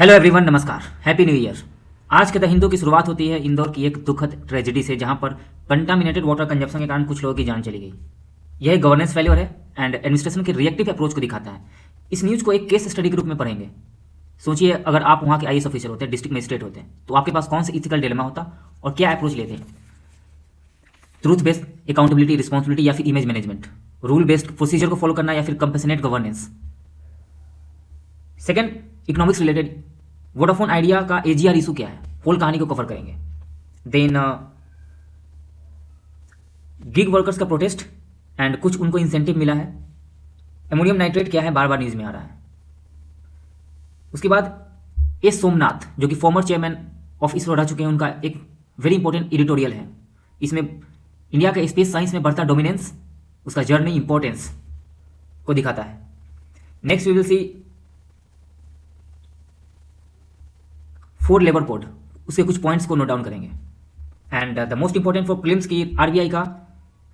Hello everyone, नमस्कार, happy new year. आज के द हिंदू की शुरुआत होती है इंदौर की एक दुखद ट्रेजेडी से, जहां पर कंटामिनेटेड वाटर कंजप्शन के कारण कुछ लोगों की जान चली गई। यह एक गवर्नेंस फेल्योर है एंड एडमिनिस्ट्रेशन के रिएक्टिव अप्रोच को दिखाता है। इस न्यूज़ को एक केस स्टडी के रूप में पढ़ेंगे। सोचिए, अगर आप वहाँ के आईएएस ऑफिसर होते, डिस्ट्रिक्ट मजिस्ट्रेट होते, तो आपके पास कौन सा इथिकल डिलेमा होता और क्या अप्रोच लेते? ट्रूथ बेस्ड अकाउंटेबिलिटी, रिस्पॉन्सिबिलिटी या फिर image management, rule based procedure को फॉलो करना या फिर compassionate governance. Second, economics related, Vodafone idea का एजीआर इशू क्या है, होल कहानी को कवर करेंगे। देन गिग वर्कर्स का प्रोटेस्ट एंड कुछ उनको इंसेंटिव मिला है। एमोनियम नाइट्रेट क्या है, बार बार न्यूज में आ रहा है। उसके बाद एस सोमनाथ, जो कि फॉर्मर चेयरमैन ऑफ इसरो रह चुके हैं, उनका एक वेरी इंपॉर्टेंट एडिटोरियल है। इसमें इंडिया का स्पेस साइंस में बढ़ता डोमिनेंस, उसका जर्नी इंपॉर्टेंस को दिखाता है। Next we will see 4 labour code, उसके कुछ पॉइंट्स को नोट डाउन करेंगे। And the most important for prelims की आरबीआई का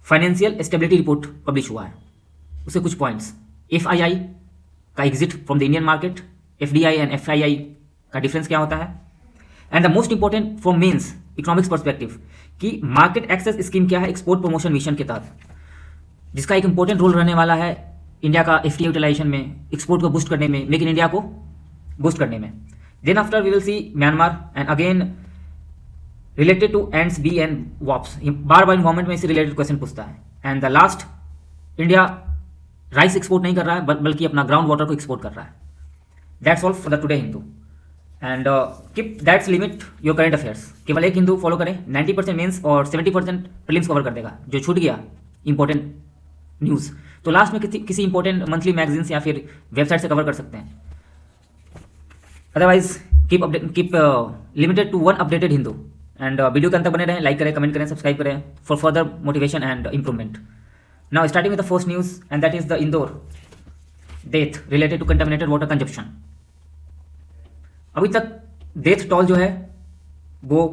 फाइनेंशियल स्टेबिलिटी रिपोर्ट पब्लिश हुआ है, उसके कुछ पॉइंट्स। एफआईआई का exit from the Indian market, FDI and FII का डिफरेंस क्या होता है। And the most important for mains economics perspective कि मार्केट एक्सेस स्कीम क्या है एक्सपोर्ट प्रमोशन मिशन के तहत, जिसका एक इंपॉर्टेंट रोल रहने वाला है इंडिया का एफडीआई यूटिलाइजेशन में, एक्सपोर्ट को बूस्ट करने में, मेक इन इंडिया को बूस्ट करने में। Then after we will see Myanmar and again related to ants, bee and wasps. Bar bar environment में इससे रिलेटेड क्वेश्चन पूछता है। And the last, India rice export नहीं कर रहा है बल्कि अपना ग्राउंड वाटर को एक्सपोर्ट कर रहा है। That's all for the today Hindu and keep that's limit your current affairs. केवल एक हिंदू फॉलो करें, 90% मेंस और 70% प्रीलिम्स कवर कर देगा। जो छूट गया इंपॉर्टेंट न्यूज़ तो लास्ट में किसी इंपॉर्टेंट मंथली मैगजीन्स या फिर वेबसाइट से कवर कर सकते हैं। Otherwise keep limited to 1 updated Hindu. And video के अंत तक बने रहें, लाइक करें, कमेंट करें, सब्सक्राइब करें for further motivation and improvement. Now starting with the first news and that is the Indore death related to contaminated water consumption. अभी तक डेथ टोल जो है वो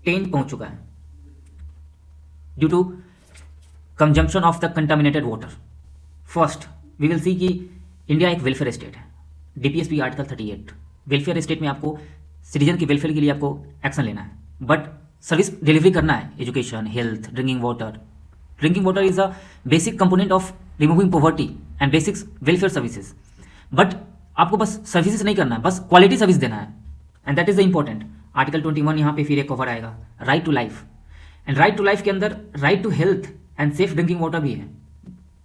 10 पहुंच चुका है due to consumption of the contaminated water. First we will see कि India एक वेलफेयर स्टेट है, डीपीएसपी आर्टिकल 38। वेलफेयर स्टेट में आपको सिटीजन के वेलफेयर के लिए आपको एक्शन लेना है, बट सर्विस डिलीवरी करना है, education, health, drinking water. Drinking water is a basic component of removing poverty and basic welfare services. But आपको बस सर्विसेज नहीं करना है, बस क्वालिटी सर्विस देना है, and that is the important. Article 21 यहाँ पे फिर एक कवर आएगा, right to life. And right to life के अंदर right to health and safe drinking water भी है,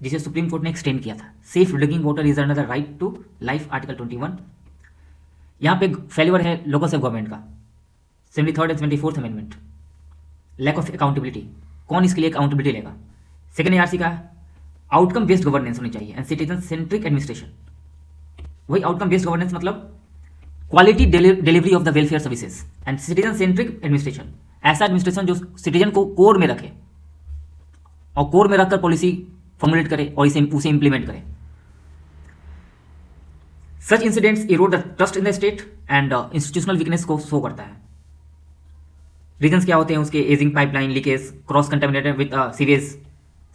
जिसे सुप्रीम कोर्ट ने एक्सटेंड किया था। Safe drinking water is another right to life, article 21। यहाँ पे फेल्यूर है लोकल सेल्फ गवर्नमेंट का, 73rd and 74th amendment. Lack of accountability, कौन इसके लिए अकाउंटेबिलिटी लेगा। सेकेंड एआरसी का आउटकम बेस्ड गवर्नेंस होनी चाहिए एंड सिटीजन सेंट्रिक एडमिनिस्ट्रेशन। वही आउटकम बेस्ड गवर्नेंस मतलब quality delivery of the welfare services and citizen centric administration. ऐसा एडमिनिस्ट्रेशन जो सिटीजन को कोर में रखे और कोर में रखकर पॉलिसी फॉर्मुलेट करे और उसे इंप्लीमेंट करे। Such incidents Erode the trust in the state and institutional weakness को शो करता है। रीजंस क्या होते हैं उसके, ageing pipeline, leakage, cross contaminated with sewage,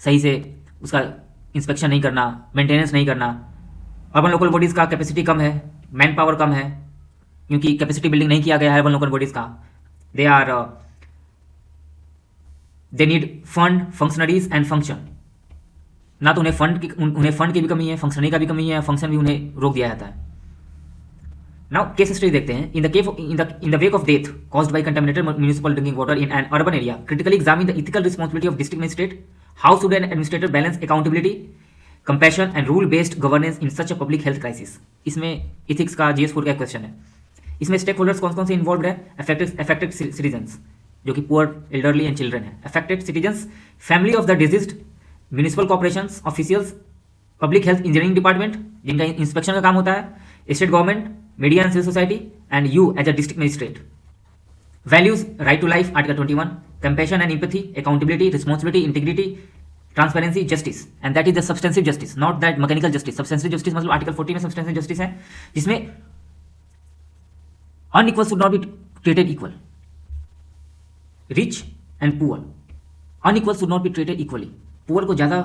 सही से उसका इंस्पेक्शन नहीं करना, मेंटेनेंस नहीं करना। अर्बन लोकल बॉडीज का कैपेसिटी कम है, मैन पावर कम है, क्योंकि कैपेसिटी बिल्डिंग नहीं किया गया है अर्बन लोकल बॉडीज का। They need fund, functionaries and function. ना तो उन्हें फंड की भी कमी है, फंक्शनरी का भी कमी है, फंक्शन भी उन्हें रोक दिया जाता है। नाउ केस स्टडी देखते हैं। In the wake of death caused by contaminated municipal drinking water in an urban area, critically examine the ethical responsibility of district magistrate. How should an administrator balance accountability, compassion and rule based governance in such a public health crisis. इसमें ethics का GS4 का question है। इसमें stake holders कौन कौन से involve है। Affected citizens, जो कि पुअर, एल्डरली एंड चिल्ड्रन है। Affected citizens, family of the deceased, municipal corporations, officials, public health engineering department जिनका इंस्पेक्शन का काम होता है, state government, media and civil society, and you as a district magistrate. Values, right to life, article 21, compassion and empathy, accountability, responsibility, integrity, transparency, justice, and that is the substantive justice, not that mechanical justice. Substantive justice मतलब article 40 में substantive justice है, जिसमें unequal should not be treated equal, rich and poor unequal should not be treated equally. Poor को ज़्यादा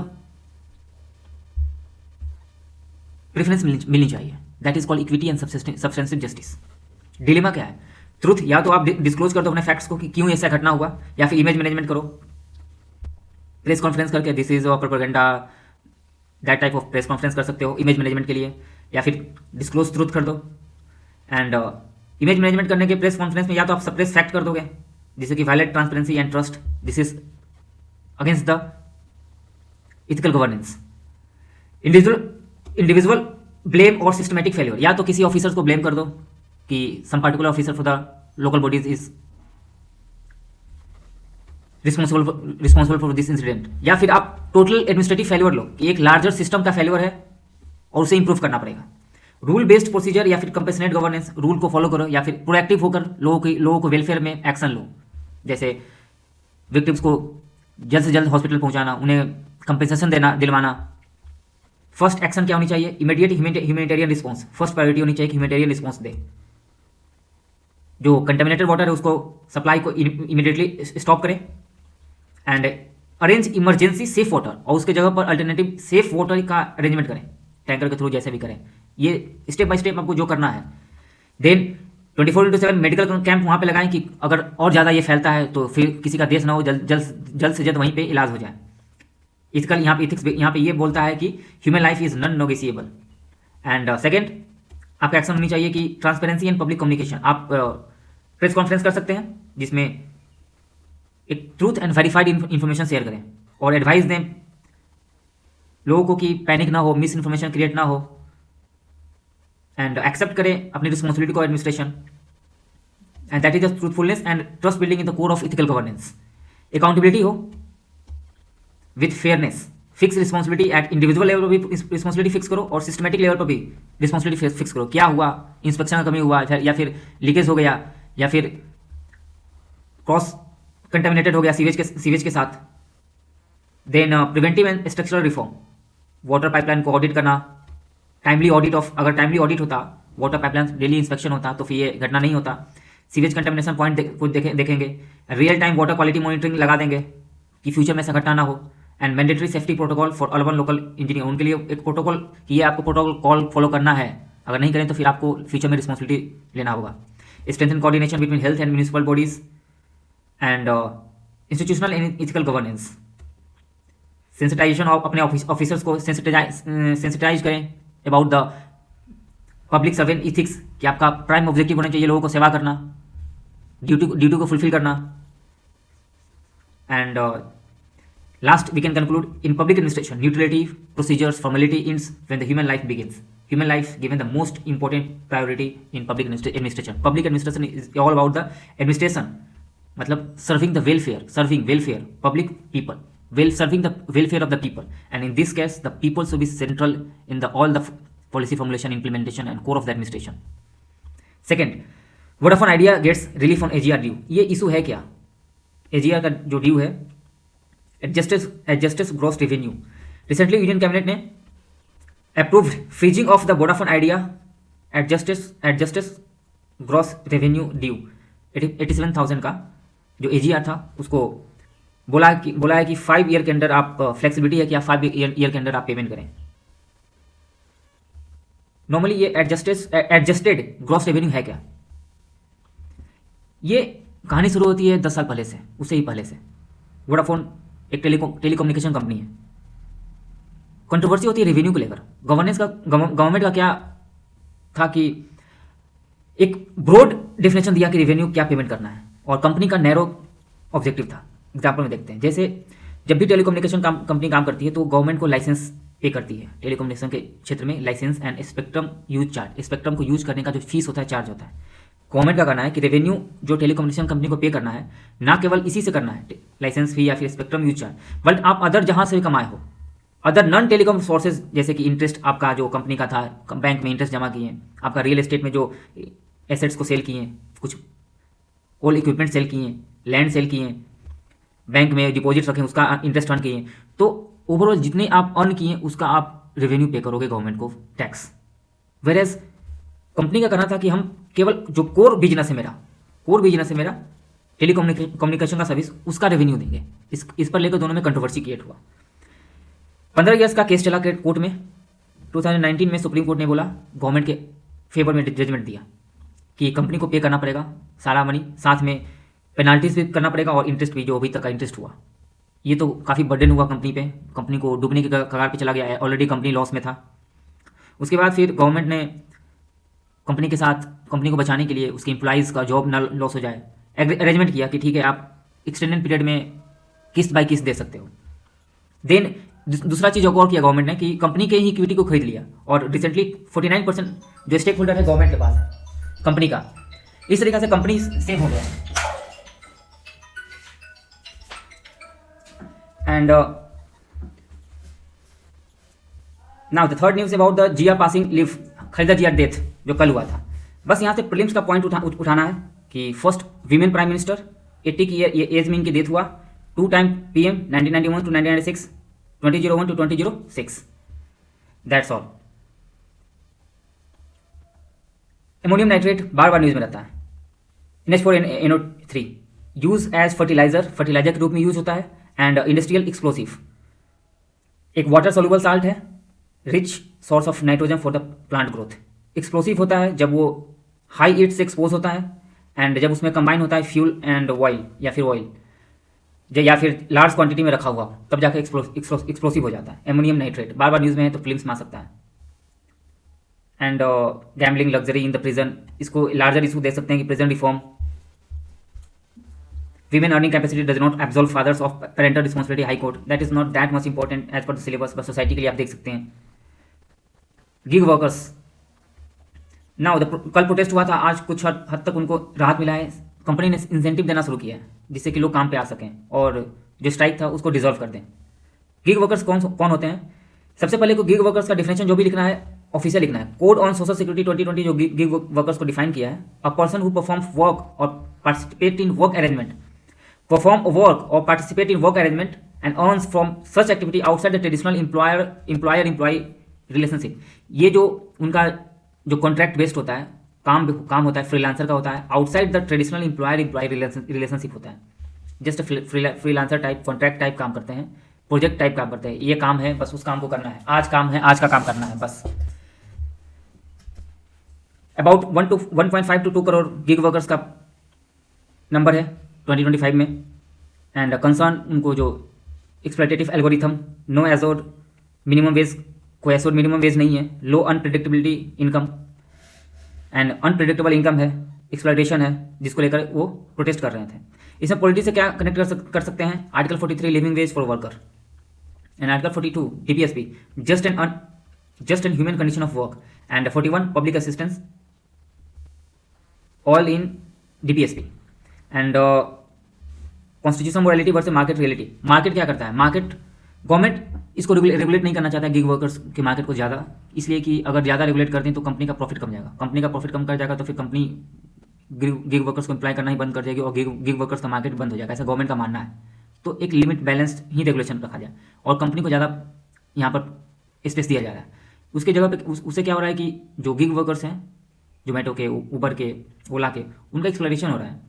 preference मिलनी चाहिए, that is called equity and substantive justice. Dilemma क्या है? ट्रुथ, या तो आप डिस्क्लोज कर दो अपने फैक्ट्स को कि क्यों ऐसा घटना हुआ, या फिर इमेज मैनेजमेंट करो, प्रेस कॉन्फ्रेंस करके this is propaganda, that type of press conference कर सकते हो इमेज मैनेजमेंट के लिए, या फिर डिस्क्लोज ट्रुथ कर दो। एंड इमेज मैनेजमेंट करने के प्रेस कॉन्फ्रेंस में या तो आप सप्रेस फैक्ट कर दोगे जिससे कि violate transparency and trust, this is against the ethical governance. Individual blame और सिस्टमेटिक फेलियर, या तो किसी ऑफिसर्स को ब्लेम कर दो कि some particular officer for the local bodies is responsible for this incident, या फिर आप टोटल एडमिनिस्ट्रेटिव फेलियर लो कि एक लार्जर सिस्टम का फेलियर है और उसे इंप्रूव करना पड़ेगा। रूल बेस्ड प्रोसीजर या फिर कंपेशनेट गवर्नेंस, रूल को फॉलो करो या फिर प्रोएक्टिव होकर लोगों को वेलफेयर में एक्शन लो, जैसे विक्टिम्स को जल्द से जल्द हॉस्पिटल पहुंचाना, उन्हें कंपेंसेशन दिलवाना। फर्स्ट एक्शन क्या होनी चाहिए? Immediate humanitarian response, first priority होनी चाहिए कि ह्यूमैनिटेरियन रिस्पॉन्स दे। जो कंटेमिनेटेड वाटर है उसको सप्लाई को इमीडिएटली स्टॉप करें and arrange emergency safe water, और उसके जगह पर अल्टरनेटिव सेफ वाटर का अरेंजमेंट करें, टैंकर के थ्रू जैसे भी करें। ये स्टेप बाय स्टेप आपको जो करना है। देन 24/7 मेडिकल कैंप वहाँ पे लगाएं कि अगर और ज़्यादा ये फैलता है तो फिर किसी का देश ना हो, जल्द से जल्द वहीं पे इलाज हो जाए। इथिकल यहाँ पे इथिक्स यहाँ पे ये बोलता है कि human life is non negotiable. And second, आपका एक्शन होनी चाहिए कि ट्रांसपेरेंसी एंड पब्लिक कम्युनिकेशन। आप प्रेस कॉन्फ्रेंस कर सकते हैं जिसमें एक truth and verified information share करें और एडवाइस दें लोगों को कि पैनिक ना हो, मिस इन्फॉर्मेशन क्रिएट ना हो, एंड एक्सेप्ट करें अपनी रिस्पॉन्सिबिलिटी को administration, and that is the truthfulness and trust building in the core of ethical governance. Accountability हो with fairness, fix responsibility at individual level पर भी रिस्पॉन्सिबिलिटी फिक्स करो और सिस्टमेटिक लेवल पर भी रिस्पॉन्सिबिलिटी फिक्स करो। क्या हुआ, इंस्पेक्शन में कमी हुआ या फिर लीकेज हो गया या फिर क्रॉस कंटेमिनेटेड हो गया सीवेज के साथ। Then preventive and structural reform, water pipeline को ऑडिट करना, टाइमली ऑडिट ऑफ, अगर टाइमली ऑडिट होता, वाटर पाइपलाइन डेली इंस्पेक्शन होता तो फिर ये घटना नहीं होता। सीवेज कंटेमिनेशन पॉइंट को देखेंगे, real time water quality monitoring लगा देंगे कि फ्यूचर में ऐसा घटना ना हो। And mandatory safety protocol for urban local engineer, उनके लिए एक प्रोटोकॉल कि ये आपको प्रोटोकॉल कॉल फॉलो करना है, अगर नहीं करें तो फिर आपको फ्यूचर में रिस्पॉन्सिबिलिटी लेना होगा। Strengthen coordination between health and municipal bodies and institutional and ethical governance. Sensitization of अपने ऑफिसर्स को सेंसिटाइज करें about the public servant ethics, कि आपका प्राइम ऑब्जेक्टिव होना चाहिए लोगों को सेवा करना, ड्यूटी को फुलफिल करना। And last we can conclude, in public administration neutrality, procedures, formality ends when the human life begins. Human life given the most important priority in public administration. Public administration is all about the administration, मतलब serving the welfare, public people, serving the welfare of the people, and in this case the people should be central in all the policy formulation, implementation and core of the administration. Second, Vodafone Idea gets relief on AGR due. ये issue है क्या? AGR का जो due है, adjusted gross revenue, recently union cabinet ने approved freezing of the Vodafone Idea adjusted gross revenue due 87,000 का जो AGR था, उसको बोला है कि 5 ईयर के अंदर आप फ्लेक्सिबिलिटी है कि आप 5 ईयर के अंदर आप पेमेंट करें। नॉर्मली ये एडजस्टेड ग्रॉस रेवेन्यू है क्या? ये कहानी शुरू होती है 10 साल पहले से, उससे ही पहले से। वोडाफोन एक टेलीकम्युनिकेशन कंपनी है। कंट्रोवर्सी होती है रेवेन्यू को लेकर। गवर्नमेंट का क्या था कि एक ब्रॉड डेफिनेशन दिया कि रेवेन्यू क्या पेमेंट करना है, और कंपनी का नैरो ऑब्जेक्टिव था। एग्जाम्पल में देखते हैं, जैसे जब भी टेलीकम्युनिकेशन कंपनी काम करती है तो गवर्नमेंट को लाइसेंस पे करती है। टेलीकम्युनिकेशन के क्षेत्र में licence and spectrum use charge, spectrum को यूज करने का जो फीस होता है, चार्ज होता है। गवर्नमेंट का कहना है कि रेवेन्यू जो टेलीकम्युनिकेशन कंपनी को पे करना है, ना केवल इसी से करना है, लाइसेंस फी या फिर स्पेक्ट्रम यूज चार्ज, बट आप अदर जहाँ से भी कमाए हो, अदर नॉन टेलीकॉम सोर्सेज, जैसे कि इंटरेस्ट आपका जो कंपनी का था, बैंक में इंटरेस्ट जमा किए, आपका रियल एस्टेट में जो एसेट्स को सेल किए, कुछ ओल्ड इक्विपमेंट सेल किए, लैंड सेल किए, बैंक में डिपॉजिट्स रखें, उसका इंटरेस्ट अर्न किए, तो ओवरऑल जितने आप अर्न किए उसका आप रेवेन्यू पे करोगे गवर्नमेंट को, टैक्स। वेरेज कंपनी का कहना था कि हम केवल जो कोर बिजनेस है मेरा टेलीकम्युनिकेशन का सर्विस, उसका रेवेन्यू देंगे। इस पर लेकर दोनों में कंट्रोवर्सी क्रिएट हुआ। 15 ईयर्स का केस चला कोर्ट में। 2019 में सुप्रीम कोर्ट ने बोला, गवर्नमेंट के फेवर में जजमेंट दिया कि कंपनी को पे करना पड़ेगा सारा मनी, साथ में पेनाल्टीज भी करना पड़ेगा और इंटरेस्ट भी, जो अभी तक का इंटरेस्ट हुआ। ये तो काफ़ी बर्डन हुआ कंपनी पे, कंपनी को डूबने की कगार पे चला गया है, ऑलरेडी कंपनी लॉस में था। उसके बाद फिर गवर्नमेंट ने कंपनी के साथ, कंपनी को बचाने के लिए, उसके एम्प्लॉइज़ का जॉब ना लॉस हो जाए, अरेंजमेंट किया कि ठीक है आप एक्सटेंडेड पीरियड में किस्त बाय किस्त दे सकते हो। देन दूसरा चीज़ और किया गवर्नमेंट ने कि कंपनी के ही इक्विटी को खरीद लिया, और रिसेंटली 49% जो स्टेक होल्डर है गवर्नमेंट के पास है कंपनी का। इस तरीके से कंपनी सेव हो गया। And now the third news about the Zia passing leave, Khaleda Zia death जो कल हुआ था। बस यहाँ से प्रीलिम्स का पॉइंट उठाना है कि फर्स्ट वीमेन प्राइम मिनिस्टर, 80 की एज में इनकी डेथ हुआ। 2 time PM 1991 to 1996, 2001 to 2006। That's all. Ammonium nitrate bar bar news में रहता है। NH4NO3 use as fertiliser, fertiliser के रूप में यूज होता है। एंड इंडस्ट्रियल एक्सप्लोसिव, एक वाटर सोल्यूबल साल्ट है, rich source of nitrogen for the plant growth. Explosive होता है जब वो हाई हीट से एक्सपोज होता है, एंड जब उसमें कंबाइन होता है फ्यूल एंड ऑयल या फिर ऑयल, या फिर लार्ज क्वांटिटी में रखा हुआ, तब जाकर एक्सप्लोसिव हो जाता है। एमोनियम नाइट्रेट बार बार न्यूज में है तो फिल्म्स में आ सकता है। And gambling luxury in the prison, इसको लार्जर इशू दे सकते हैं कि prison reform. Women earning capacity does not absolve fathers of parental responsibility, High Court. That is not that much important as per the syllabus, बस society के लिए आप देख सकते हैं। गिग वर्कर्स, नाउ कल प्रोटेस्ट हुआ था, आज कुछ हद तक उनको राहत मिला है। कंपनी ने इंसेंटिव देना शुरू किया है जिससे कि लोग काम पे आ सकें और जो स्ट्राइक था उसको डिजॉल्व कर दें। गिग वर्कर्स कौन होते हैं? सबसे पहले को गिग वर्कर्स का डिफिनेशन जो भी लिखना है ऑफिशियल लिखना है। कोड ऑन सोशल सिक्योरिटी 2020 जो गिग वर्कर्स को डिफाइन किया है, a person who perform work और participate in work arrangement, perform work or participate in work arrangement and earns from such activity outside the traditional employer-employee relationship। ये जो उनका जो contract based होता है, काम होता है, फ्रीलांसर का होता है, outside the traditional employer-employ relationship होता है। Just freelancer type, contract type काम करते हैं, प्रोजेक्ट टाइप काम करते हैं। ये काम है, बस उस काम को करना है, आज काम है, आज का काम करना है बस। About 1.5 to 2 crore gig workers का नंबर है 2025 में। एंड कंसर्न उनको जो exploitative algorithm, no assured minimum wage, कोई एजोर्ड मिनिमम वेज नहीं है, low unpredictability income and unpredictable income है, एक्सप्लॉयटेशन है, जिसको लेकर वो प्रोटेस्ट कर रहे थे। इसमें पॉलिटी से क्या कनेक्ट कर सकते हैं? Article 43 living ways for worker and article 42 DPSP just and human condition of work and 41 public assistance, all in DPSP। And constitution morality versus market reality. Market क्या करता है? मार्केट, गवर्नमेंट इसको regulate नहीं करना चाहता है गिग वर्कर्स के market को ज़्यादा, इसलिए कि अगर ज़्यादा रेगुलेट करते हैं तो कंपनी का प्रॉफिट कम जाएगा। कंपनी का प्रॉफिट कम कर जाएगा तो फिर कंपनी गिग वर्कर्स को एम्प्लॉय करना ही बंद कर देगी और गिग वर्कर्स का मार्केट बंद हो जाएगा, ऐसा गवर्नमेंट का मानना है। तो एक लिमिट बैलेंस्ड ही रेगुलेशन रखा जाए और कंपनी को ज़्यादा यहाँ पर स्पेस दिया जा रहा है। उसके जगह पे उससे क्या हो रहा है कि जो गिग वर्कर्स हैं, जोमेटो के, उबर के, ओला के, उनका एक्सप्लॉयटेशन हो रहा है,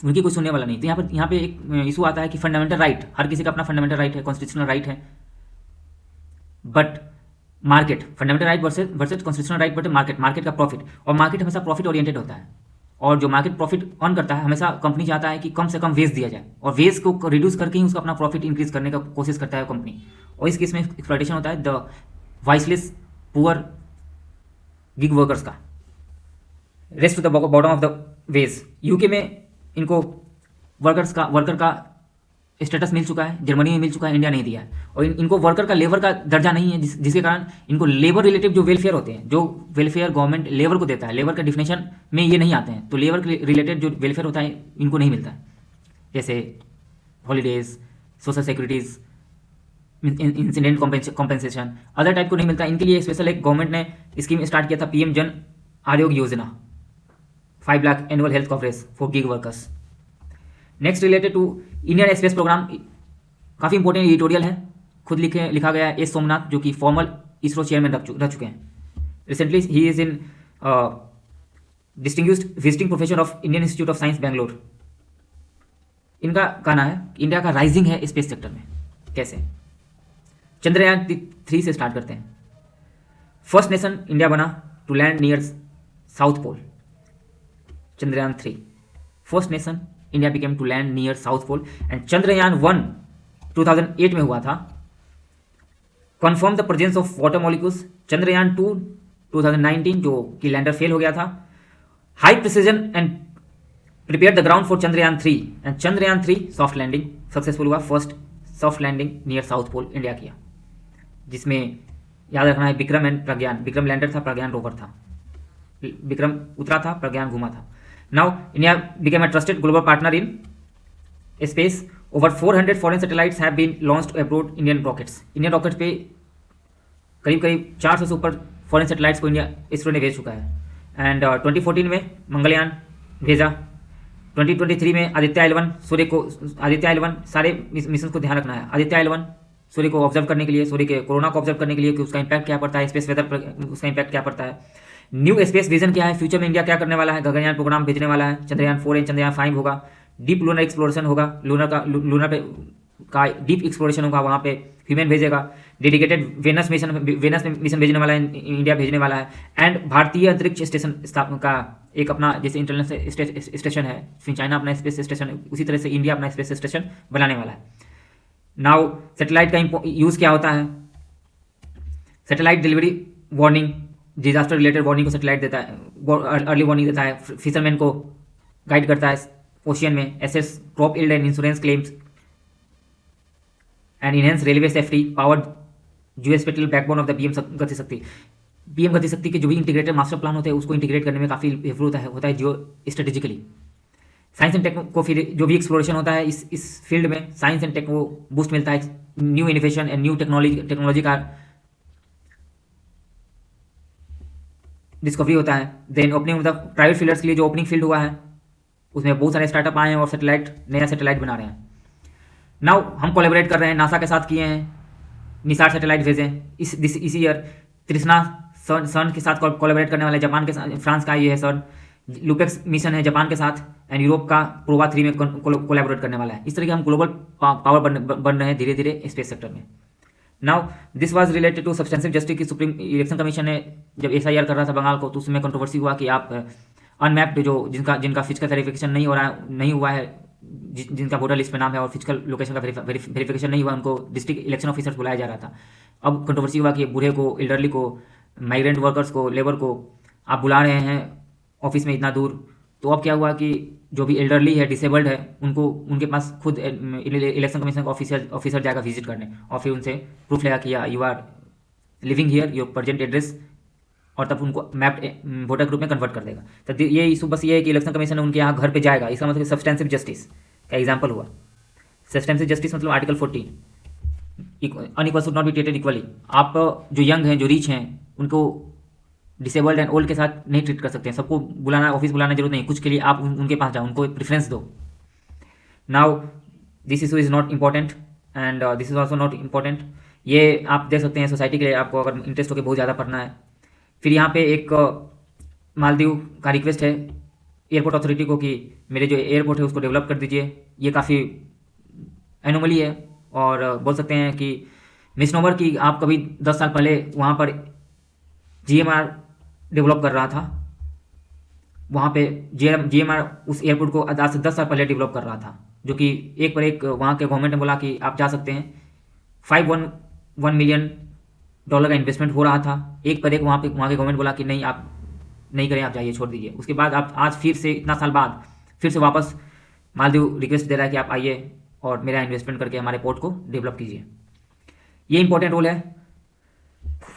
उनकी कोई सुनने वाला नहीं। तो यहाँ पे एक इशू आता है कि फंडामेंटल राइट, हर किसी का अपना फंडामेंटल राइट है, कॉन्स्टिट्यूशनल राइट है, but market, fundamental right versus constitutional right but market का प्रॉफिट, और मार्केट हमेशा प्रॉफिट ओरिएंटेड होता है, और जो मार्केट प्रॉफिट अर्न करता है हमेशा कंपनी चाहता है कि कम से कम वेस्ट दिया जाए, और वेस्ट को रिड्यूस करके ही उसका अपना प्रॉफिट इंक्रीज करने का कोशिश करता है कंपनी, और इस केस में एक्सप्लॉयटेशन होता है the voiceless poor gig workers का। Race to the bottom of the wage. UK में इनको वर्कर का स्टेटस मिल चुका है, जर्मनी में मिल चुका है, इंडिया नहीं दिया है, और इनको वर्कर का लेबर का दर्जा नहीं है, जिसके कारण इनको लेबर रिलेटिव जो वेलफेयर होते हैं, जो वेलफेयर गवर्नमेंट लेबर को देता है, लेबर का डिफिनेशन में ये नहीं आते हैं, तो लेबर के रिलेटेड जो वेलफेयर होता है इनको नहीं मिलता है, जैसे holidays, social securities, incident compensation, other type को नहीं मिलता। इनके लिए स्पेशल एक गवर्नमेंट ने स्कीम स्टार्ट किया था, PM जन Arogya Yojana, 5 lakh annual health coverage for gig workers. Next related to Indian space programme, काफ़ी इंपॉर्टेंट एडिटोरियल है, खुद लिखा गया है एस सोमनाथ, जो कि फॉर्मल इसरो चेयरमैन रह चुके हैं। Recently he is in distinguished visiting professor of Indian institute of science Bangalore. इनका कहना है कि इंडिया का राइजिंग है स्पेस सेक्टर में। कैसे? चंद्रयान 3 से स्टार्ट करते हैं। फर्स्ट नेशन इंडिया बना to land near south pole. Chandrayaan-3. First nation India became to land near South Pole. And Chandrayaan-1 2008 में हुआ था. Confirm the presence of water molecules. Chandrayaan-2 2019 जो कि लैंडर फेल हो गया था. High precision and prepared the ground for Chandrayaan-3. And Chandrayaan-3 soft landing successful हुआ. First soft landing near south pole India किया, जिसमें याद रखना है विक्रम एंड प्रज्ञान. विक्रम लैंडर था, प्रज्ञान रोवर था. विक्रम उतरा था, प्रज्ञान घुमा था. Now India became a trusted global partner in space. Over 400 foreign satellites have been launched abroad Indian rockets. Indian rockets पे करीब करीब 400 से ऊपर फॉरेन सैटेलाइट्स को इंडिया इसरो ने भेज चुका है. एंड 2014 में मंगलयान भेजा. 2023 में आदित्य L1 सूर्य को, आदित्य L1 सारे मिशन को ध्यान रखना है. आदित्य L1 सूर्य को ऑब्जर्व करने के लिए, सूर्य के कोरोना को ऑब्जर्व करने के लिए कि उसका इंपैक्ट क्या पड़ता है, स्पेस वेदर पर उसका इंपैक्ट क्या पड़ता है. न्यू स्पेस विजन क्या है, फ्यूचर में इंडिया क्या करने वाला है. गगनयान प्रोग्राम भेजने वाला है. Chandrayaan-4 एंड Chandrayaan-5 होगा. डीप लूनर एक्सप्लोरेशन होगा, लूनर पे का डीप एक्सप्लोरेशन होगा, वहाँ पे ह्यूमन भेजेगा. डेडिकेटेड वेनस मिशन भेजने वाला है, इंडिया भेजने वाला है. एंड भारतीय अंतरिक्ष स्टेशन स्थापना का एक अपना, जैसे इंटरनेशनल स्टेशन है, फिर चाइना अपना स्पेस स्टेशन है, उसी तरह से इंडिया अपना स्पेस स्टेशन बनाने वाला है. नाउ सैटेलाइट का यूज़ क्या होता है. Satellite delivery warning, disaster related warning को सैटेलाइट देता है, अर्ली वार्निंग देता है. फिशरमैन को गाइड करता है ओशियन में. Assess crop yield and insurance claims and enhance railway safety. Powered geospatial backbone of the PM Gati Shakti. PM Gati शक्ति के जो भी इंटीग्रेटेड मास्टर प्लान होते हैं उसको इंटीग्रेट करने में काफ़ी हेल्पफुल होता है जियो स्ट्रेटेजिकली. साइंस एंड टेक को फिर जो भी एक्सप्लोरेशन होता है इस फील्ड में साइंस एंड टेक को बूस्ट मिलता है. New innovation and new technology का डिस्कवरी होता है. Then opening of the private fielders के लिए जो ओपनिंग फील्ड हुआ है उसमें बहुत सारे स्टार्टअप आए हैं और नया सैटेलाइट बना रहे हैं. नाउ हम कोलैबोरेट कर रहे हैं, नासा के साथ किए हैं, निसार सैटेलाइट भेजें इसी ईयर. तृष्णा सन के साथ कोलैबोरेट करने वाले, जापान के साथ, फ्रांस का ये है सन. लुपेक्स मिशन है जापान के साथ. एंड यूरोप का प्रोवा 3 में कोलैबोरेट करने वाला है. इस तरह के हम ग्लोबल पावर बन रहे हैं धीरे धीरे स्पेस सेक्टर में. Now this was related to substantive justice की सुप्रीम इलेक्शन कमीशन ने जब SIR कर रहा था बंगाल को, तो उसमें कंट्रोवर्सी हुआ कि आप अनमैप्ड जो जिनका फिजिकल वेरिफिकेशन नहीं हुआ है, जिनका वोटर लिस्ट में नाम है और फिजिकल लोकेशन का वेरिफिकेशन नहीं हुआ, उनको डिस्ट्रिक्ट इलेक्शन ऑफिसर्स बुलाया जा रहा था. अब कंट्रोवर्सी हुआ कि बूढ़े को, एल्डरली को, माइग्रेंट वर्कर्स को, लेबर को आप बुला रहे हैं ऑफिस में इतना दूर. तो अब क्या हुआ कि जो भी एल्डरली है, डिसेबल्ड है, उनके पास खुद इलेक्शन कमीशन का ऑफिसर जाएगा विजिट करने और फिर उनसे प्रूफ लेगा कि you are living here, your present address, और तब उनको मैप्ड वोटर ग्रुप में कन्वर्ट कर देगा. तो ये इशू बस ये है कि इलेक्शन कमीशन उनके यहाँ घर पे जाएगा. इसका मतलब सब्सटेंसिव जस्टिस का एग्जाम्पल हुआ. सब्सटेंसिव जस्टिस मतलब article 14, unequal should not be treated equally. आप जो यंग हैं, जो रिच हैं, उनको डिसेबल्ड एंड ओल्ड के साथ नहीं ट्रीट कर सकते हैं. सबको बुलाना, ऑफिस बुलाना जरूरत नहीं. कुछ के लिए आप उनके पास जाओ, उनको प्रेफरेंस दो. Now this issue is not important and this is also not important. ये आप देख सकते हैं सोसाइटी के लिए, आपको अगर इंटरेस्ट हो के बहुत ज़्यादा पढ़ना है. फिर यहाँ पे एक मालदीव का रिक्वेस्ट है एयरपोर्ट अथॉरिटी को कि मेरे जो एयरपोर्ट है उसको डेवलप कर दीजिए. ये काफ़ी एनोमली है और बोल सकते हैं कि मिसनोमर की. आप कभी 10 साल पहले वहाँ पर GMR डेवलप कर रहा था, वहाँ पे GMR उस एयरपोर्ट को आज से 10 साल पहले डेवलप कर रहा था, जो कि एक पर एक वहाँ के गवर्नमेंट ने बोला कि आप जा सकते हैं. $511 मिलियन का इन्वेस्टमेंट हो रहा था एक पर एक. वहाँ के गवर्नमेंट बोला कि नहीं, आप नहीं करें, आप जाइए, छोड़ दीजिए. उसके बाद आप आज फिर से इतना साल बाद फिर से वापस मालदीव रिक्वेस्ट दे रहा है कि आप आइए और मेरा इन्वेस्टमेंट करके हमारे पोर्ट को डेवलप कीजिए. ये इंपॉर्टेंट रोल है.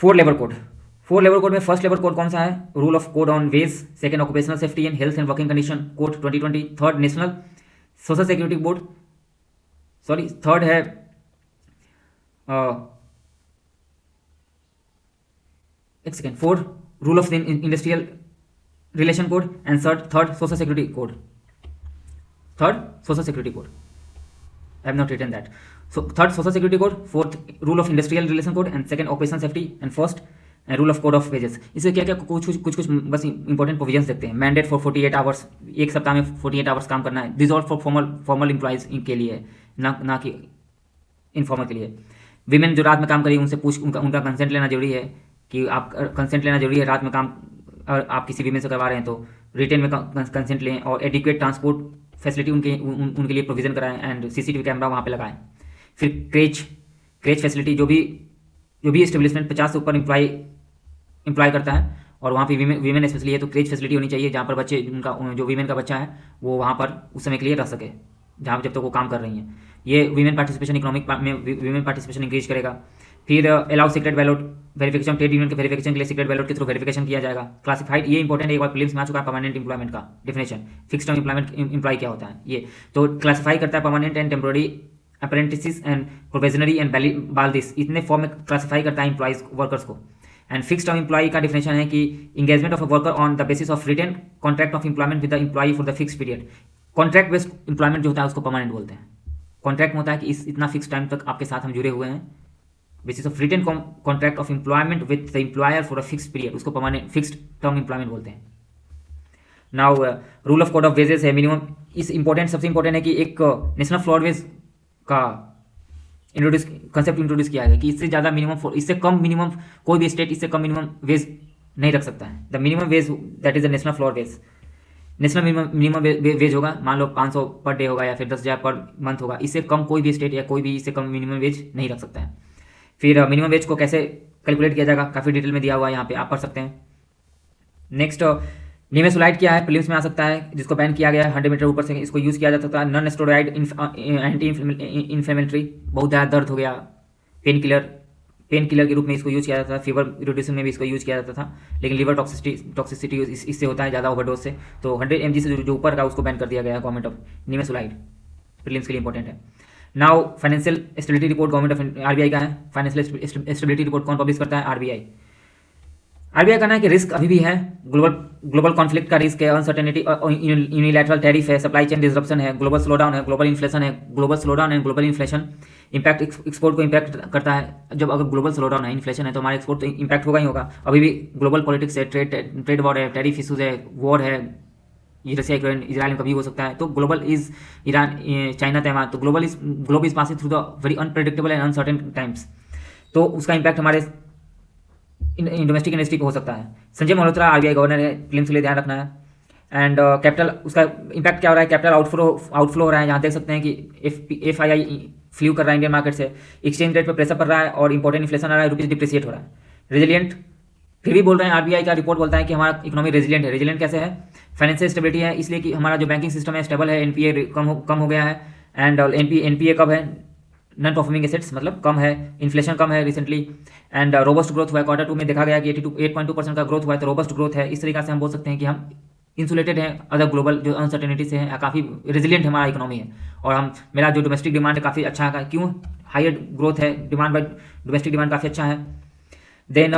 4 लेबर कोड. 4 लेबर कोड में फर्स्ट लेबर कोड कौन सा है? Rule of code on wage. Second occupational safety and health and working condition code 2020. Third national social security board, sorry third है एक second, 4 rule of industrial relation code and third social security code. Third social security code, I have not written that. So third social security code, fourth rule of industrial relation code and second occupational safety and first rule of code of wages. इसमें क्या क्या कुछ बस important provisions देखते हैं. Mandate for 48 hours, एक सप्ताह में 48 आवर्स काम करना है. This all for formal employees के लिए, ना कि इनफॉर्मल के लिए. विमेन जो रात में काम करिए उनसे उनका कंसेंट लेना जरूरी है कि आप कंसेंट लेना जरूरी है रात में काम और आप किसी वीमेन से करवा रहे हैं तो रिटेन में कंसेंट लें और एडिक्वेट ट्रांसपोर्ट फैसिलिटी उनके लिए प्रोविजन कराएं एंड सीसीटीवी कैमरा वहाँ पे लगाएं। फिर क्रेच फैसिलिटी, जो भी एस्टेब्लिशमेंट 50 से ऊपर एम्प्लॉय करता है और वहाँ पे वीमेन स्पेशली है तो क्रेच फैसिलिटी होनी चाहिए, जहाँ पर बच्चे उनका जो वीमेन का बच्चा है वो वहाँ पर उस समय के लिए रह सके, जहाँ जब तक वो काम कर रही हैं। ये वीमेन पार्टिसिपेशन इकोनॉमिक में वीमेन पार्टिसिपेशन इंक्रीज करेगा। फिर allow secret ballot verification, trade union के वेरिफिकेशन के लिए सीक्रेट बैलेट के थ्रू वेरिफिकेशन किया जाएगा। क्लासिफाइड, ये इंपॉर्टेंट है, एक बार प्रीलिम्स में आ चुका है परमानेंट एम्प्लॉयमेंट का डेफिनेशन। फिक्स टर्म एम्प्लॉय क्या होता है ये, तो क्लासिफाई करता है permanent and temporary apprentices and probationary and बाल्दिस, इतने फॉर्म में क्लासिफाई करता है एम्प्लॉइज वर्कर्स को। एंड फिक्स टर्म एम्प्लॉय का डिफिनेशन है कि engagement of a worker on the basis of written contract of employment with the employ for the fix period. Contract based employment जो होता है उसको परमानेंट बोलते हैं। कॉन्ट्रैक्ट में होता है कि इतना फिक्स टाइम तक आपके साथ हम जुड़े हुए हैं, basis of written contract of employment with the employer for a fix period, उसको परमानेंट फिक्स्ड टर्म एम्प्लॉयमेंट बोलते हैं। Now rule of code of wages है मिनिमम, इस इंपॉर्टेंट सबसे इंपॉर्टेंट है कि एक नेशनल फ्लोर वेज का कंसेप्ट इंट्रोड्यूस किया है कि इससे ज़्यादा मिनिमम, इससे कम मिनिमम, कोई भी स्टेट इससे कम मिनिमम वेज नहीं रख सकता है। The minimum ways that is the national floor veg, national minimum wage होगा, मान लो 500 पर डे होगा या फिर 10,000 पर मंथ होगा, इससे कम कोई भी स्टेट या कोई भी इससे कम मिनिमम वेज नहीं रख सकता है। फिर मिनिमम वेज को कैसे कैलकुलेट किया जाएगा काफ़ी डिटेल में दिया हुआ है, यहाँ पे आप पढ़ सकते हैं। नेक्स्ट निमेसुलाइड क्या है, प्रीलिम्स में आ सकता है, जिसको बैन किया गया है 100 मीटर ऊपर से इसको यूज़ किया जा सकता है। नॉन स्टेरॉइड एंटी इन्फ्लेमेटरी, बहुत ज़्यादा दर्द हो गया, पेन किलर के रूप में इसको यूज़ किया जाता था, फीवर रिड्यूसिंग में भी इसको यूज़ किया जाता था, लेकिन लिवर टॉक्सिसिटी इससे होता है ज़्यादा ओवरडोज से, तो 100 mg से जो ऊपर का उसको बैन कर दिया गया है गवर्नमेंट ऑफ। निमेसुलाइड प्रीलिम्स के लिए इंपॉर्टेंट है। Now financial stability report government of RBI का है। फाइनेंशियल स्टेबिलिटी रिपोर्ट कौन पब्लिश करता है, आरबीआई। आरबीआई कहना है कि रिस्क अभी भी है, ग्लोबल कॉन्फ्लिक्ट का रिस्क है, अनसर्टेनिटी, यूनिलैटरल टैरिफ है, सप्लाई चेन डिसरप्शन है, ग्लोबल स्लोडाउन है, ग्लोबल इन्फ्लेशन है। Global slowdown and global inflation impact export को इंपैक्ट करता है। जब अगर ग्लोबल स्लोडाउन है, इन्फ्लेशन है, तो हमारा एक्सपोर्ट तो इंपैक्ट होगा ही होगा। अभी भी ग्लोबल पॉलिटिक्स है, ट्रेड वॉर है, टैरिफ इशूज है, वॉर है, ये रशिया यूक्रेन इजराइल में कभी हो सकता है। तो global is Iran China Taiwan, तो globe is passing through the very unpredictable and uncertain times, तो उसका इंपैक्ट हमारे डोमेस्टिक इंडस्ट्री पे हो सकता है। संजय मल्होत्रा आरबीआई गवर्नर है, प्रीलिम्स के लिए ध्यान रखना है। एंड कैपिटल, उसका इंपैक्ट क्या हो रहा है, कैपिटल आउटफ्लो हो रहा है। यहाँ देख सकते हैं कि एफआईआई फ्लू कर रहा है इंडियन मार्केट से, एक्सचेंज रेट पर प्रेशर पड़ रहा है और इंपॉर्टेंट इन्फ्लेशन आ रहा है, रुपीज डिप्रिसिएट हो रहा है। रेजिलियंट, फिर भी बोल रहे हैं, आरबीआई का रिपोर्ट बोलता है कि हमारा इकोनॉमी रेजिलियंट है। रेजिलियंट कैसे है, फाइनेंशियल स्टेबिलिटी है, इसलिए कि हमारा जो बैंकिंग सिस्टम है स्टेबल है, एनपीए कम हो गया है। एंड एनपीए कब है, नॉन परफॉर्मिंग एसेट्स मतलब कम है, इन्फ्लेशन कम है रिसेंटली। एंड रोबस्ट ग्रोथ हुआ है, क्वार्टर 2 में देखा गया कि 8.2% का ग्रोथ हुआ है, तो रोबस्ट ग्रोथ है। इस तरीके से हम बोल सकते हैं कि हम इंसुलेटेड हैं अदर ग्लोबल जो अनसर्टेनिटी से है, काफ़ी रेजिलियंट हमारा इकोनॉमी है। और मेरा जो डोमेस्टिक डिमांड है काफ़ी अच्छा है, क्यों, हायर ग्रोथ है, डिमांड बाय डोमेस्टिक डिमांड काफ़ी अच्छा है। Then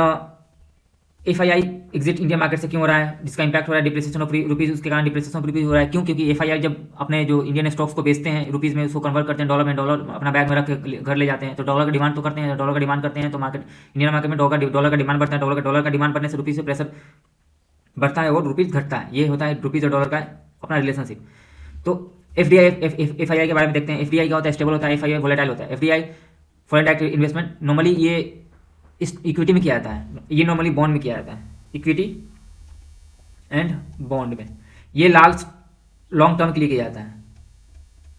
FII exit India market से क्यों हो रहा है, जिसका इंपैक्ट हो रहा है डिप्रिसिएशन ऑफ रुपीज़, उसके कारण डिप्रिसिएशन ऑफ रुपीज़ हो रहा है। क्यों, क्योंकि एफआईआई जब अपने जो इंडियन स्टॉक्स को बेचते हैं रुपीज़ में, उसको कन्वर्ट करते हैं डॉलर में, डॉलर अपना बैग में रख के घर ले जाते हैं, तो डॉलर का डिमांड तो करते हैं, डॉलर का डिमांड करते हैं, तो मार्केट इंडियन मार्केट में डॉलर का डिमांड बढ़ता है, डॉलर का डिमांड बढ़ने से रुपीज़ से प्रेशर बढ़ता है और रुपीज़ घटता है। ये होता है रुपीज़ और डॉलर का अपना रिलेशनशिप। तो एफआईआई के बारे में देखते हैं। एफडीआई क्या होता है, स्टेबल होता है, एफआईआई वोलेटाइल होता है। FDI foreign direct investment, normally ये इस इक्विटी में किया जाता है, ये नॉर्मली बॉन्ड में किया जाता है, इक्विटी एंड बॉन्ड में। ये लॉन्ग टर्म के लिए किया जाता है,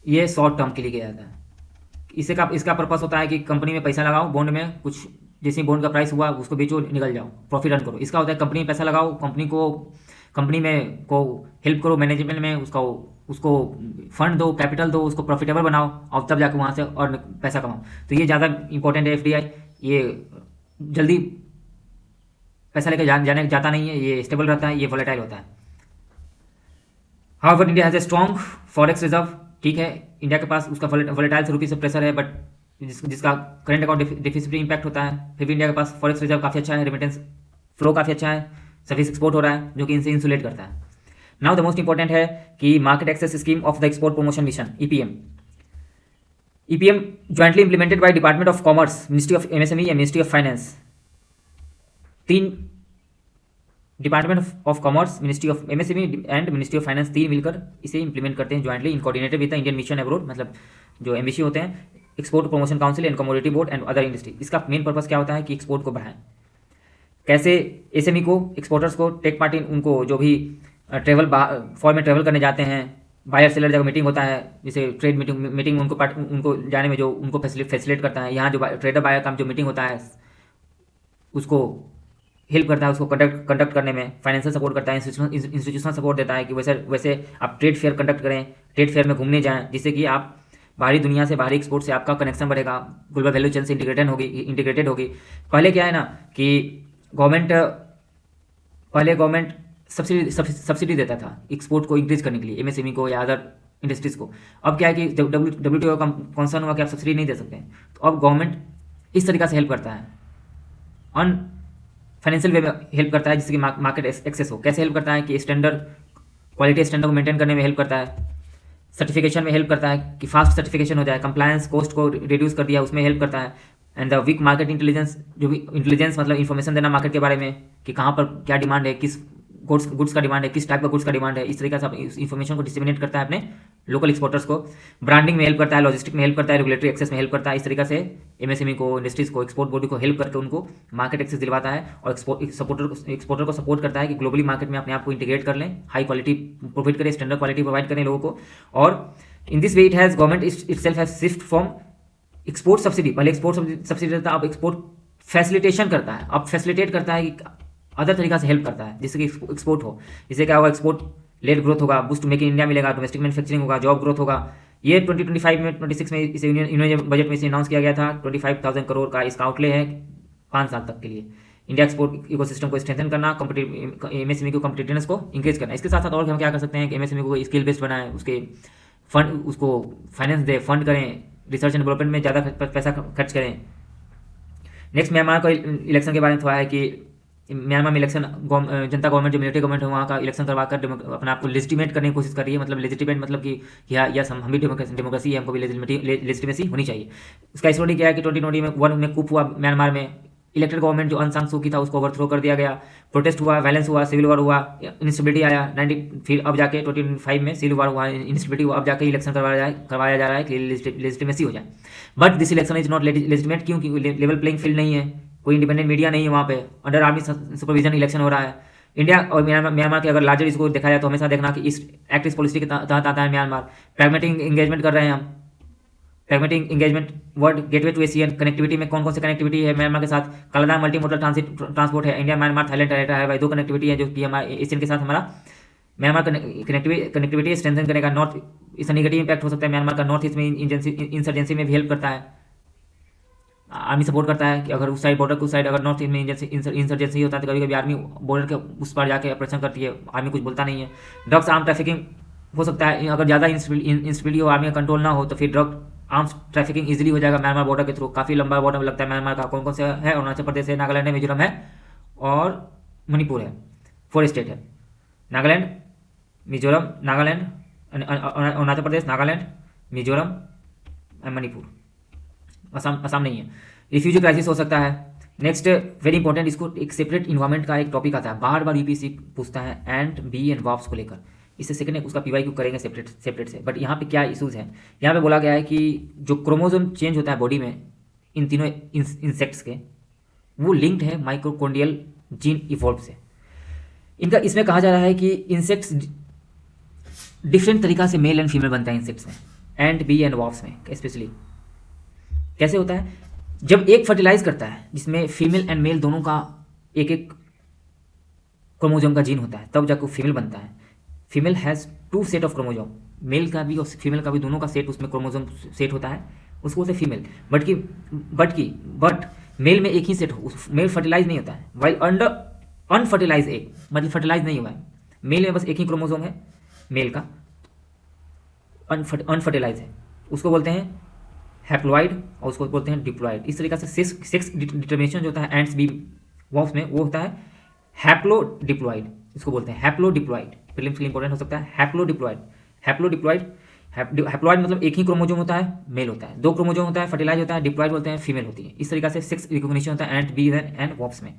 ये शॉर्ट टर्म के लिए किया जाता है। इसका पर्पस होता है कि कंपनी में पैसा लगाओ, बॉन्ड में कुछ, जैसे बॉन्ड का प्राइस हुआ उसको बेचो, निकल जाओ, प्रॉफिट अर्न करो। इसका होता है कंपनी में पैसा लगाओ, कंपनी में को हेल्प करो मैनेजमेंट में, उसको फंड दो, कैपिटल दो, उसको प्रॉफिटेबल बनाओ और तब जाकर वहाँ से और पैसा कमाओ। तो ये ज़्यादा इंपॉर्टेंट है एफडीआई, ये जल्दी पैसा लेकर जाता नहीं है, ये स्टेबल रहता है, ये वोलेटाइल होता है। However India has a strong forex reserve, ठीक है, इंडिया के पास उसका वोलेटाइल से रुपीज़ से प्रेशर है, बट जिसका करंट अकाउंट डेफिसिट इंपैक्ट होता है। फिर भी इंडिया के पास फॉरेक्स रिजर्व काफ़ी अच्छा है, रेमिटेंस फ्लो काफ़ी अच्छा है, सर्विस एक्सपोर्ट हो रहा है, जो कि इनसे इंसुलेट करता है। नाउ द मोस्ट इंपॉर्टेंट है कि market access scheme of the export promotion mission, EPM jointly implemented by department of commerce, ministry of MSME and ministry of finance. 3 department of commerce, ministry of MSME and ministry of finance 3 मिलकर इसे implement करते हैं jointly in coordinated with the Indian mission abroad, मतलब जो MBC होते हैं, export promotion council and commodity board and other industry. इसका main purpose क्या होता है कि एक्सपोर्ट को बढ़ाएं। कैसे एसएमई को, एक्सपोर्टर्स को, टेक पार्टी उनको जो भी ट्रेवल फॉर में ट्रेवल करने जाते हैं, बायर सेलर जब मीटिंग होता है, जैसे ट्रेड मीटिंग उनको जाने में जो उनको फैसिलिटेट करता है, यहाँ जो ट्रेडर बायर का जो मीटिंग होता है उसको हेल्प करता है, उसको कंडक्ट करने में फाइनेंशियल सपोर्ट करता है, इंस्टीट्यूशनल सपोर्ट देता है कि वैसे वैसे आप ट्रेड फेयर कंडक्ट करें, ट्रेड फेयर में घूमने जाएं, जिससे कि आप बाहरी दुनिया से, बाहरी एक्सपोर्ट से आपका कनेक्शन बढ़ेगा, ग्लोबल वैल्यू चेन से इंटीग्रेटेड होगी। पहले क्या है ना कि गवर्नमेंट सब्सिडी देता था एक्सपोर्ट को इंक्रीज करने के लिए, एमएसएमई को या अदर इंडस्ट्रीज को। अब क्या है कि जब WTO का कॉन्सर्न हुआ कि आप सब्सिडी नहीं दे सकते, तो अब गवर्नमेंट इस तरीका से हेल्प करता है, अन फाइनेंशियल वे में हेल्प करता है, जिससे कि मार्केट एक्सेस हो। कैसे हेल्प करता है कि स्टैंडर्ड, क्वालिटी स्टैंडर्ड को मेंटेन करने में हेल्प करता है, सर्टिफिकेशन में हेल्प करता है कि फास्ट सर्टिफिकेशन हो जाए, कंप्लायंस कॉस्ट को रिड्यूस कर दिया उसमें हेल्प करता है, and the weak market intelligence, जो भी इंटेलिजेंस मतलब इन्फॉर्मेशन देना मार्केट के बारे में कि कहाँ पर क्या डिमांड है, किस गुड्स का डिमांड है, किस टाइप का गुड्स का डिमांड है, इस तरीके से इस इन्फॉर्मेशन को डिस्ट्रीमिनेट करता है अपने लोकल एक्सपोर्टर्स को। ब्रांडिंग में हेल्प करता है, लॉजिस्टिक में हेल्प करता है, रेगुलेटरी एक्सेस में हेल्प करता है। इस तरीके से एमएसएमई को, इंडस्ट्रीज को, एक्सपोर्ट बॉडी को हेल्प करके उनको मार्केट एक्सेस दिलवाता है, और एक्सपोर्टर को सपोर्ट करता है कि ग्लोबली मार्केट में अपने आप को इंटीग्रेट कर लें, हाई क्वालिटी प्रोवाइड करें, स्टैंडर्ड क्वालिटी प्रोवाइड करें लोगों को। और in this way it has government itself has shift from export subsidy, पहले एक्सपोर्ट सब्सिडी देता है, अब एक्सपोर्ट फैसिलिटेशन करता है, अब फैसिलिटेट करता है कि अदर तरीका से हेल्प करता है जिससे कि एक्सपोर्ट हो। इससे क्या होगा, एक्सपोर्ट लेड ग्रोथ होगा, बूस्ट मेक इन इंडिया मिलेगा, डोमेस्टिक मैन्युफैक्चरिंग होगा, जॉब ग्रोथ होगा। ये 2025 में 26 में इसे यूनियन बजट में इसे अनाउंस किया गया था। 25,000 करोड़ का इसका आउटले है 5 साल तक के लिए। इंडिया एक्सपोर्ट इकोसिस्टम को स्ट्रेंथन करना, एमएसएमई को कॉम्पिटिटिवनेस को इंक्रीज करना। इसके साथ साथ और हम क्या कर सकते हैं कि एमएसएमई को स्किल बेस्ड बनाएं, उसको फाइनेंस दे, फंड करें, रिसर्च एंड डेवलपमेंट में ज़्यादा पैसा खर्च करें। नेक्स्ट म्यांमार का इलेक्शन के बारे में थोड़ा है कि म्यांमार में इलेक्शन जनता गवर्नमेंट जो मिलिट्री गवर्नमेंट है वहाँ का इलेक्शन करवा कर अपने आप को लेजिटिमेट करने की कोशिश कर रही है। मतलब लेजिटिमेट मतलब कि यस हम भी डेमोक्रेसी है, हमको भी लेजिटिमेसी होनी चाहिए। उसका स्टोरी क्या है कि 2021 में कूप हुआ म्यांमार में, इलेक्टेड गवर्नमेंट जो अन सान सू की था उसको ओवरथ्रो कर दिया गया, प्रोटेस्ट हुआ, वायलेंस हुआ, सिविल वॉर हुआ, इंस्टेबिलिटी आया 90, फिर अब जाके 2025 में सिविल वॉर हुआ, इंस्टेबिलिटी हुआ, अब जाके इलेक्शन करवाया जा रहा है कि लेजिटिमेसी हो जाए। But this election is not legitimate, क्योंकि लेवल प्लेइंग फील्ड नहीं है, कोई इंडिपेंडेंट मीडिया नहीं है वहाँ पे, अंडर आर्मी सुपरविजन इलेक्शन हो रहा है। इंडिया और म्यांमार के अगर लार्जर इसको देखा जाए तो हमेशा देखना कि इस एक्ट इस पॉलिसी के तहत आता है म्यांमार। प्रैग्मेटिक इंगेजमेंट कर रहे हैं हम, pragmatic engagement world gateway to Asian, connectivity में कौन कौन सी कनेक्टिविटी है म्यांमार के साथ, कलादार मल्टी मोडल ट्रांसपोर्ट है, इंडिया म्यांमार थाईलैंड है भाई, 2 कनेक्टिविटी है जो कि हमारे एशियन के साथ हमारा म्यांमार कनेक्टिविटी स्ट्रेंथन करेगा। नॉर्थ इसका नेगेटिव इंपैक्ट हो सकता है म्यांमार का, नॉर्थ ईस्ट में इंसर्जेंसी में भी हेल्प करता है, आर्मी सपोर्ट करता है कि अगर उस साइड बॉर्डर के उस साइड अगर नॉर्थ ईस्ट में इंसर्जेंसी होता है तो कभी कभी आर्मी बॉर्डर के उस पार जाके ऑपरेशन करती है, आर्मी कुछ बोलता नहीं है। ड्रग्स आर्म ट्रैफिकिंग हो सकता है, अगर ज़्यादा इंस्टेबिलिटी हो, आर्मी का कंट्रोल ना हो तो फिर ड्रग आर्म्स ट्रैफिकिंग इजीली हो जाएगा म्यांमार बॉर्डर के थ्रू। काफ़ी लंबा बॉर्डर लगता है म्यांमार का, कौन कौन से है, अरुणाचल प्रदेश है, नागालैंड है, मिजोरम है और मणिपुर है, 4 स्टेट है, नागालैंड, मिजोरम, नागालैंड, अरुणाचल प्रदेश, नागालैंड, मिजोरम, मणिपुर, असम नहीं है। रिफ्यूजी क्राइसिस हो सकता है। नेक्स्ट वेरी इंपॉर्टेंट, इसको एक सेपरेट इन्वायरमेंट का एक टॉपिक आता है, बार बार यूपीएससी पूछता है एंड बी एंड वर्ब्स को लेकर। इससे सेकंड उसका पीवाईक्यू करेंगे सेपरेट से। बट यहाँ पे क्या इशूज़ हैं, यहाँ पे बोला गया है कि जो क्रोमोसोम चेंज होता है बॉडी में इन तीनों इंसेक्ट्स के, वो लिंक्ड है माइक्रोकोंडियल जीन इवॉल्व से। इनका इसमें कहा जा रहा है कि इंसेक्ट्स डिफरेंट तरीका से मेल एंड फीमेल बनता है इंसेक्ट्स में, एंड बी एंड वर्ब्स में स्पेशली। कैसे होता है, जब एक फर्टिलाइज करता है जिसमें फीमेल एंड मेल दोनों का एक एक क्रोमोसोम का जीन होता है, तब जाकर फीमेल बनता है। Female has 2 set of chromosome, male का भी और फीमेल का भी, दोनों का सेट उसमें क्रोमोसोम सेट होता है, उसको बोलते फीमेल। बट मेल में एक ही सेट हो, मेल फर्टिलाइज नहीं होता है, वाइल अंडर अनफर्टिलाइज एग मतलब फर्टिलाइज नहीं हुआ है, मेल में बस एक ही क्रोमोसोम है मेल का, अनफर्टिलाइज है, उसको बोलते हैं हैप्लॉइड और उसको बोलते हैं डिप्लॉइड। इस तरीके से सेक्स डिटर्मिनेशन जो होता है एंड्स बी वॉक्स में, वो होता है हैप्लोडिप्लॉइड, इसको बोलते हैं हैप्लोडिप्लॉइड। प्रीलिम्स के लिए इंपॉर्टेंट हो सकता है हैप्लोडिप्लॉइड मतलब एक ही क्रोमोसोम होता है, मेल होता है, 2 क्रोमोसोम होता है, फर्टिलाइज होता है, डिप्लॉइड बोलते हैं, फीमेल होती है। इस तरीके से सेक्स रिकॉग्निशन होता है एंड बी एंड वॉक्स में।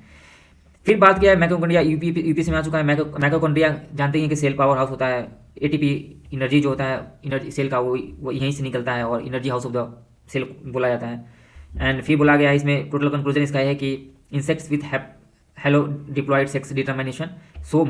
फिर बात किया है माइटोकॉन्ड्रिया, यूपी में आ चुका है। माइटोकॉन्ड्रिया जानते हैं कि सेल पावर हाउस होता है, एटीपी एनर्जी जो होता है एनर्जी सेल का वो यहीं से निकलता है और energy house of the cell बोला जाता है। एंड फिर बोला गया है इसमें टोटल कंक्लूजन इसका है कि insects with haplo diploid sex determination so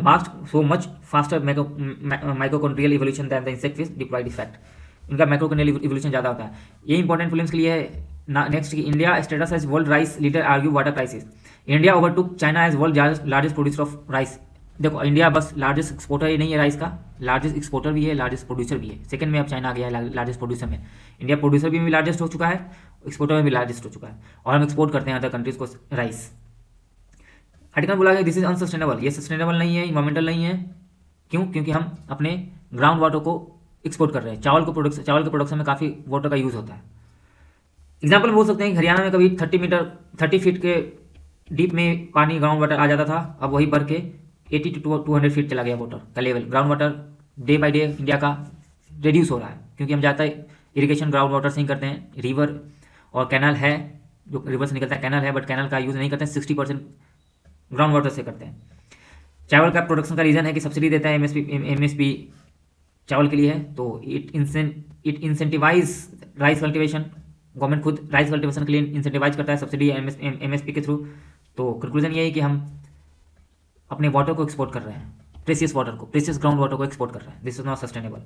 much faster mitochondrial evolution than the insect with diploid effect. इनका माइक्रोकॉन्ड्रियल इवोल्यूशन ज़्यादा होता है। ये इंपॉर्टेंट फिल्म्स के लिए है। Next, India status as world rice leader argue water crisis. India overtook China as world largest producer of rice. देखो, India बस लार्जेस्ट एक्सपोर्टर ही नहीं है राइस का, लार्जेस्ट एक्सपोर्टर भी है, लार्जेस्ट प्रोड्यूसर भी है। सेकंड में अब चाइना आ गया है लार्जेस्ट प्रोड्यूसर में। इंडिया प्रोड्यूसर भी लार्जेस्ट हो चुका है, एक्सपोर्टर में भी लार्जेस्ट हो चुका है, और हम एक्सपोर्ट करते हैं अदर कंट्रीज को राइस। आर्टिकल बोला गया दिस इज अनसस्टेनेबल, ये सस्टेनेबल नहीं है, इन्वायरमेंटल नहीं है। क्यों? क्योंकि हम अपने ग्राउंड वाटर को एक्सपोर्ट कर रहे हैं। चावल के प्रोडक्शन में काफ़ी वाटर का यूज़ होता है। एग्जाम्पल बोल सकते हैं कि हरियाणा में कभी 30 फीट के डीप में पानी ग्राउंड वाटर आ जाता था, अब वही बढ़ के 80 to 200 फीट चला गया वाटर का level. Ground water day by day India का रिड्यूस हो रहा है, क्योंकि हम ज़्यादा इरिगेशन ग्राउंड वाटर से ही करते हैं। रिवर और कैनल है, जो रिवर से निकलता है कैनल है, बट कैनल का यूज़ नहीं करते हैं। 60% ग्राउंड वाटर से करते हैं। चावल का प्रोडक्शन का रीज़न है कि सब्सिडी देता है एमएसपी चावल के लिए है, तो it incentivise rice cultivation. Government खुद राइस कल्टिवेशन के लिए इंसेंटिवाइज करता है सब्सिडी एमएसपी के थ्रू। तो कंक्लूजन ये है कि हम अपने वाटर को एक्सपोर्ट कर रहे हैं, प्रेशियस वाटर को, प्रेशियस ग्राउंड वाटर को एक्सपोर्ट कर रहे हैं। This is not sustainable.